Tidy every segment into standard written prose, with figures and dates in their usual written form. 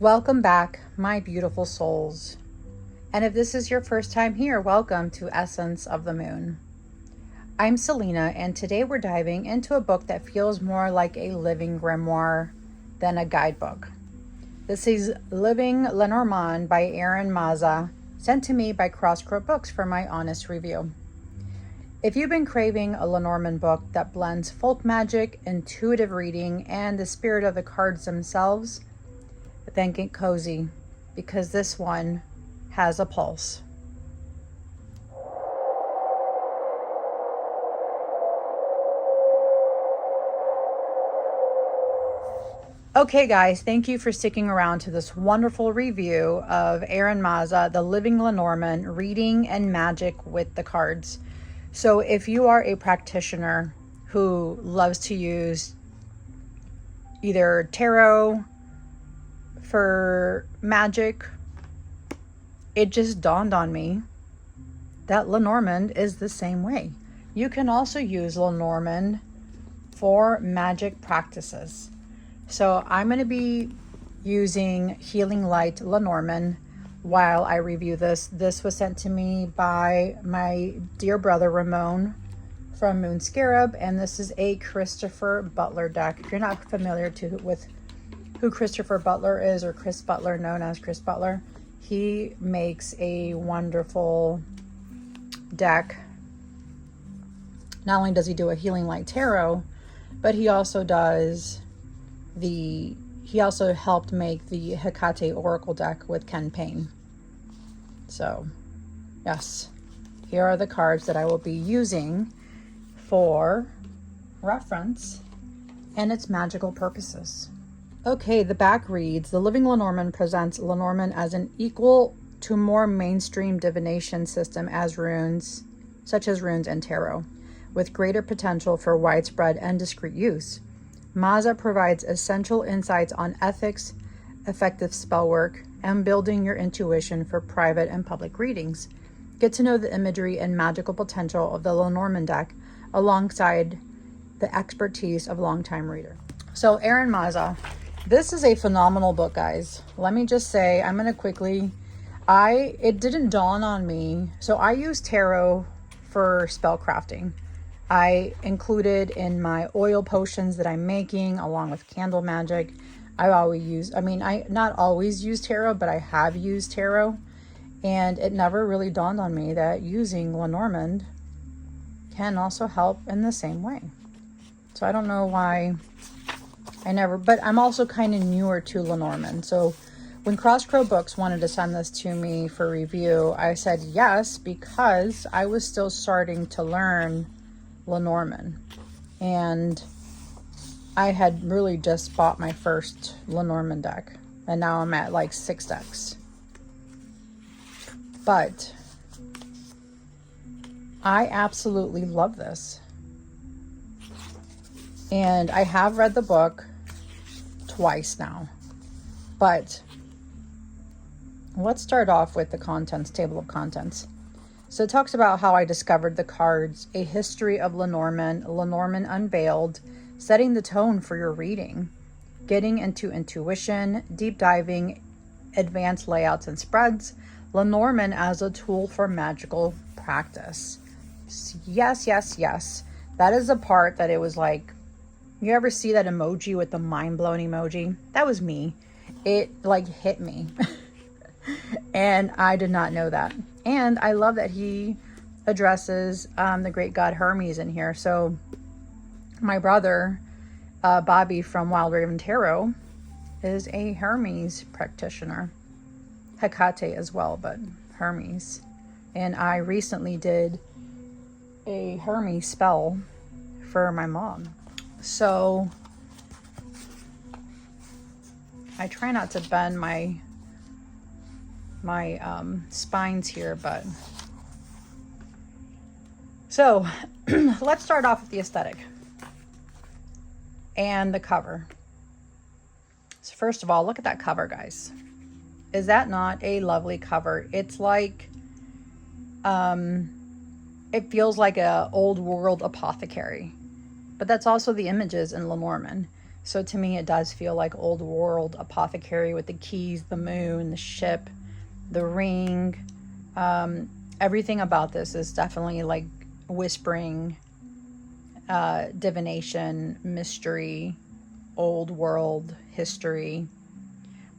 Welcome back, my beautiful souls. And if this is your first time here, welcome to Essence of the Moon. I'm Selena, and today we're diving into a book that feels more like a living grimoire than a guidebook. This is Living Lenormand by Eron Mazza, sent to me by Crossroad Books for my honest review. If you've been craving a Lenormand book that blends folk magic, intuitive reading, and the spirit of the cards themselves, then get cozy, because this one has a pulse. Okay guys, thank you for sticking around to this wonderful review of Eron Mazza, the Living Lenormand, reading and magic with the cards. So if you are a practitioner who loves to use either tarot for magic, it just dawned on me that Lenormand is the same way. You can also use Lenormand for magic practices. So I'm going to be using Healing Light Lenormand while I review this. This was sent to me by my dear brother Ramon from Moon Scarab, and this is a Christopher Butler deck. If you're not familiar with who Christopher Butler is, or Chris Butler, known as Chris Butler, he makes a wonderful deck. Not only does he do a Healing Light Tarot, but he also helped make the Hecate Oracle deck with Ken Payne. So, yes, here are the cards that I will be using for reference and its magical purposes. Okay, the back reads, The Living Lenormand presents Lenormand as an equal to more mainstream divination system as runes, such as runes and tarot, with greater potential for widespread and discreet use. Mazza provides essential insights on ethics, effective spell work, and building your intuition for private and public readings. Get to know the imagery and magical potential of the Lenormand deck alongside the expertise of longtime reader. So Eron Mazza, this is a phenomenal book, guys. Let me just say, I'm going to quickly, it didn't dawn on me. So I use tarot for spell crafting. I included in my oil potions that I'm making, along with candle magic. I not always use tarot, but I have used tarot. And it never really dawned on me that using Lenormand can also help in the same way. So I don't know why but I'm also kind of newer to Lenormand. So when Crossroad Books wanted to send this to me for review, I said yes, because I was still starting to learn Lenormand. And I had really just bought my first Lenormand deck. And now I'm at like 6 decks. But I absolutely love this. And I have read the book twice now. But let's start off with the contents, table of contents. So it talks about how I discovered the cards, a history of Lenormand, Lenormand unveiled, setting the tone for your reading, getting into intuition, deep diving, advanced layouts and spreads, Lenormand as a tool for magical practice. Yes, yes, yes. That is the part that it was like, you ever see that emoji with the mind-blown emoji? That was me. It like hit me. And I did not know that. And I love that he addresses the great god Hermes in here. So my brother, Bobby from Wild Raven Tarot, is a Hermes practitioner. Hecate as well, but Hermes. And I recently did a Hermes spell for my mom. So I try not to bend my spines here, but so let's start off with the aesthetic and the cover. So first of all, look at that cover, guys. Is that not a lovely cover? It's like it feels like a old world apothecary. But that's also the images in Lenormand. So to me, it does feel like old world apothecary with the keys, the moon, the ship, the ring. Everything about this is definitely like whispering, divination, mystery, old world history.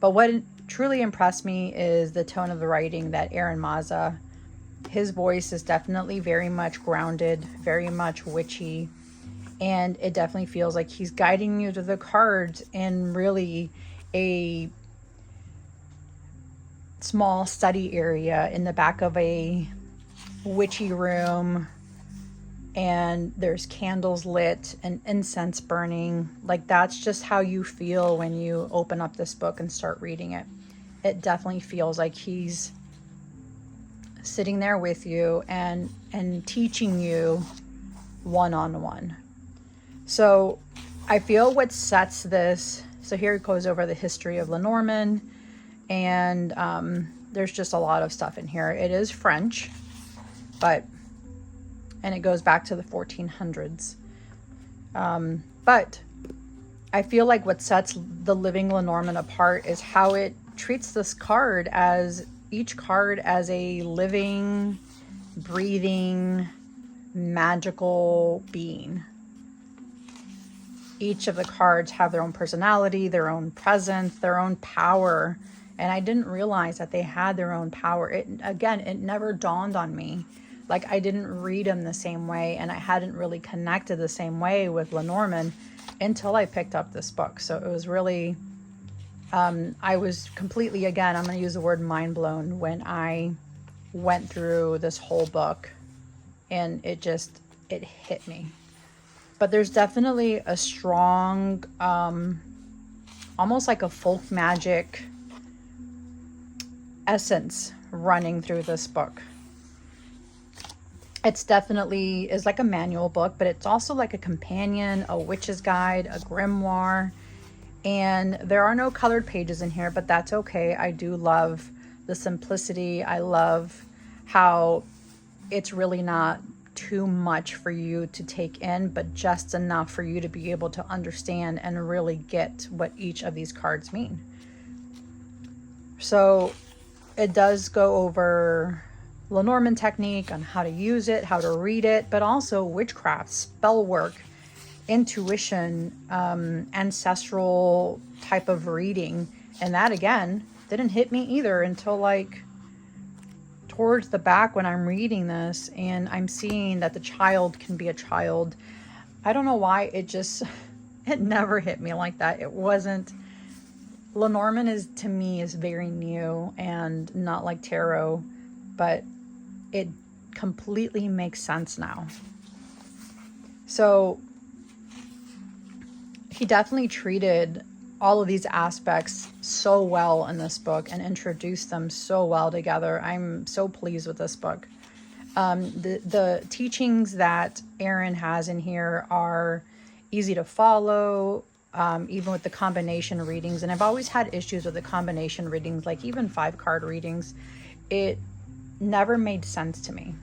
But what truly impressed me is the tone of the writing that Eron Mazza, his voice is definitely very much grounded, very much witchy. And it definitely feels like he's guiding you to the cards in really a small study area in the back of a witchy room. And there's candles lit and incense burning. Like, that's just how you feel when you open up this book and start reading it. It definitely feels like he's sitting there with you and teaching you one-on-one. So I feel what sets this, so here it goes over the history of Lenormand, and there's just a lot of stuff in here. It is French, and it goes back to the 1400s. But I feel like what sets the Living Lenormand apart is how it treats this card as, each card as a living, breathing, magical being. Each of the cards have their own personality, their own presence, their own power. And I didn't realize that they had their own power. It never dawned on me. Like, I didn't read them the same way, and I hadn't really connected the same way with Lenormand until I picked up this book. So it was really, I was completely, again, I'm going to use the word mind blown when I went through this whole book, and it hit me. But there's definitely a strong, almost like a folk magic essence running through this book. It's definitely is like a manual book, but it's also like a companion, a witch's guide, a grimoire. And there are no colored pages in here, but that's okay. I do love the simplicity. I love how it's really not too much for you to take in, but just enough for you to be able to understand and really get what each of these cards mean. So it does go over Lenormand technique on how to use it, how to read it, but also witchcraft, spellwork, intuition, ancestral type of reading. And that, again, didn't hit me either until like towards the back when I'm reading this and I'm seeing that the child can be a child. I don't know why it never hit me like that. It wasn't. Lenormand to me is very new and not like tarot, but it completely makes sense now. So he definitely treated all of these aspects so well in this book and introduced them so well together. I'm so pleased with this book. The teachings that Eron has in here are easy to follow, even with the combination readings. And I've always had issues with the combination readings, like even 5-card readings. It never made sense to me.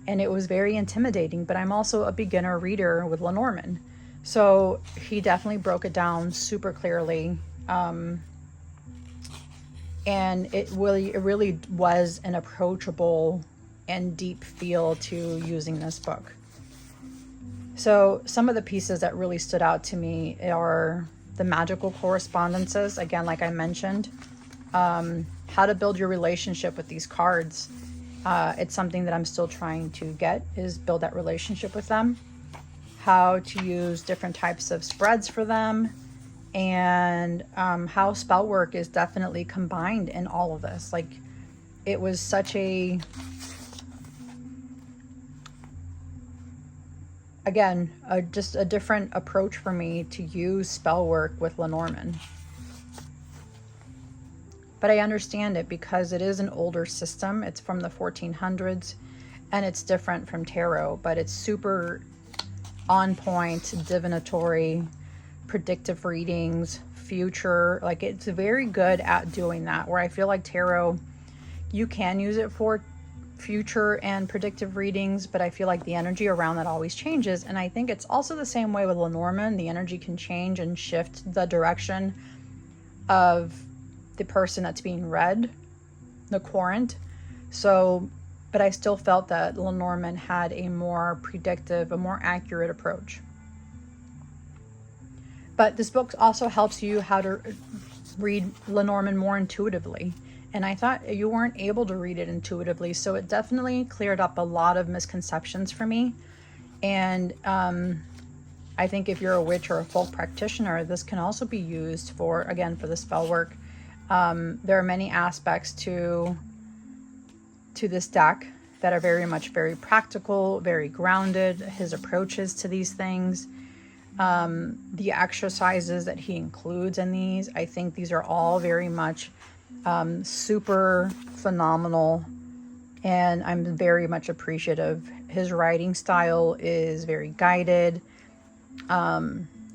And it was very intimidating, but I'm also a beginner reader with Lenormand. So he definitely broke it down super clearly. And it really was an approachable and deep feel to using this book. So some of the pieces that really stood out to me are the magical correspondences. Again, like I mentioned, how to build your relationship with these cards. It's something that I'm still trying to build that relationship with them. How to use different types of spreads for them, and how spellwork is definitely combined in all of this. Like, it was such just a different approach for me to use spellwork with Lenormand. But I understand it because it is an older system. It's from the 1400s, and it's different from tarot, but it's super on point, divinatory, predictive readings, future. Like, it's very good at doing that, where I feel like tarot, you can use it for future and predictive readings, but I feel like the energy around that always changes. And I think it's also the same way with Lenormand. The energy can change and shift the direction of the person that's being read, the querent. So, but I still felt that Lenormand had a more predictive, a more accurate approach. But this book also helps you how to read Lenormand more intuitively. And I thought you weren't able to read it intuitively. So it definitely cleared up a lot of misconceptions for me. And I think if you're a witch or a folk practitioner, this can also be used for, again, for the spell work. There are many aspects to this deck that are very practical, very grounded. His approaches to these things, the exercises that he includes in these, I think these are all very much super phenomenal, and I'm very much appreciative. His writing style is very guided,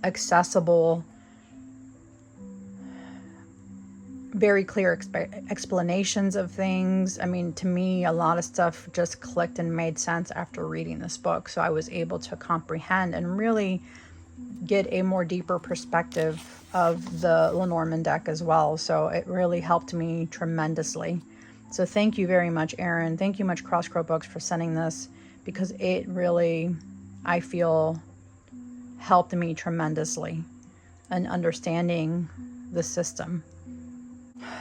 accessible, very clear explanations of things. I mean, to me, a lot of stuff just clicked and made sense after reading this book. So I was able to comprehend and really get a more deeper perspective of the Lenormand deck as well. So it really helped me tremendously. So thank you very much, Erin. Thank you much, Crosscrow Books, for sending this, because it really, I feel, helped me tremendously in understanding the system.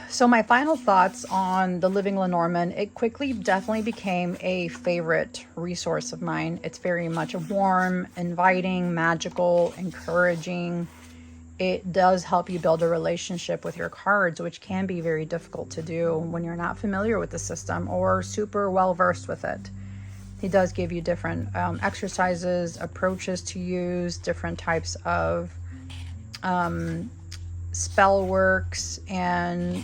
So my final thoughts on the Living Lenormand, it quickly definitely became a favorite resource of mine. It's very much warm, inviting, magical, encouraging. It does help you build a relationship with your cards, which can be very difficult to do when you're not familiar with the system or super well versed with it. He does give you different exercises, approaches to use, different types of spell works, and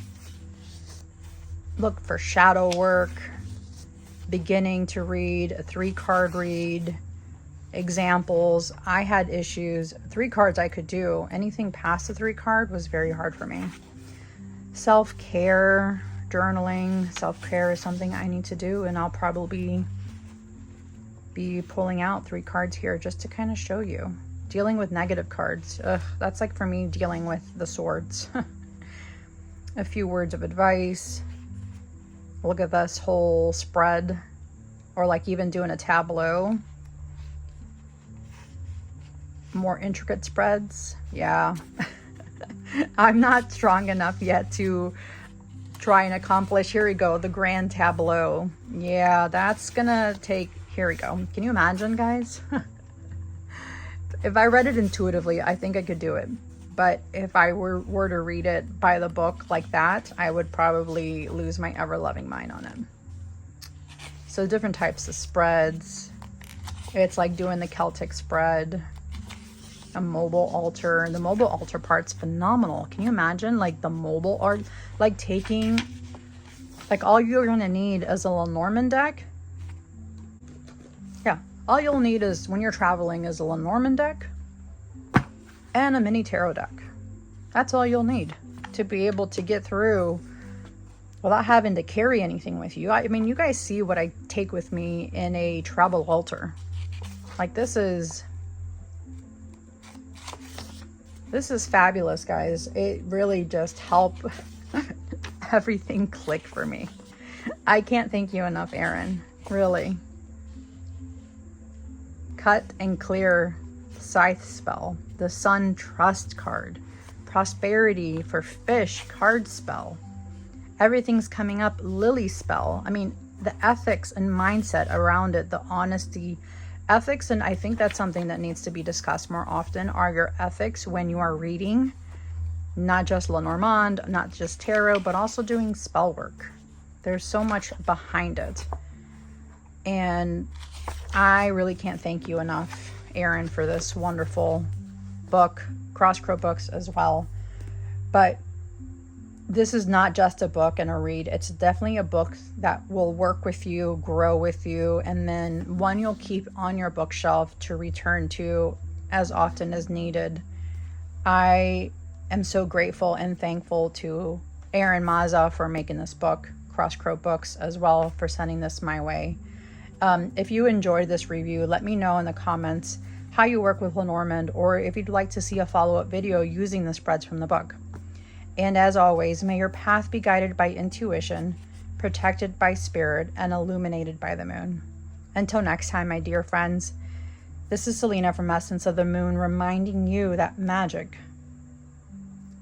look for shadow work, beginning to read, a 3-card read, examples. I had issues. 3 cards I could do. Anything past the 3-card was very hard for me. Self-care, journaling, self-care is something I need to do, and I'll probably be pulling out 3 cards here just to kind of show you. Dealing with negative cards. Ugh, that's like for me dealing with the swords. A few words of advice. Look at this whole spread, or like even doing a tableau. More intricate spreads. Yeah. I'm not strong enough yet to try and accomplish. Here we go. The grand tableau. Yeah, that's gonna take, here we go. Can you imagine, guys? If I read it intuitively, I think I could do it. But if I were to read it by the book like that, I would probably lose my ever-loving mind on it. So different types of spreads. It's like doing the Celtic spread, a mobile altar. The mobile altar part's phenomenal. Can you imagine, like, the mobile art, like taking, like, all you're gonna need is a Lenormand deck. Yeah, all you'll need is, when you're traveling, is a Lenormand deck and a mini tarot deck. That's all you'll need to be able to get through without having to carry anything with you. I mean, you guys see what I take with me in a travel altar. Like, this is fabulous, guys. It really just helped everything click for me. I can't thank you enough, Erin. Really. Cut and clear scythe spell. The Sun Trust card. Prosperity for fish card spell. Everything's coming up. Lily spell. I mean, the ethics and mindset around it, the honesty, ethics, and I think that's something that needs to be discussed more often, are your ethics when you are reading, not just Lenormand, not just tarot, but also doing spell work. There's so much behind it. And I really can't thank you enough, Erin, for this wonderful book. Crosscrow Books as well. But this is not just a book and a read. It's definitely a book that will work with you, grow with you, and then one you'll keep on your bookshelf to return to as often as needed. I am so grateful and thankful to Erin Mazza for making this book. Cross Crow Books as well for sending this my way. If you enjoyed this review, let me know in the comments how you work with Lenormand, or if you'd like to see a follow-up video using the spreads from the book. And as always, may your path be guided by intuition, protected by spirit, and illuminated by the moon. Until next time, my dear friends, this is Selena from Essence of the Moon, reminding you that magic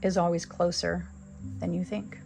is always closer than you think.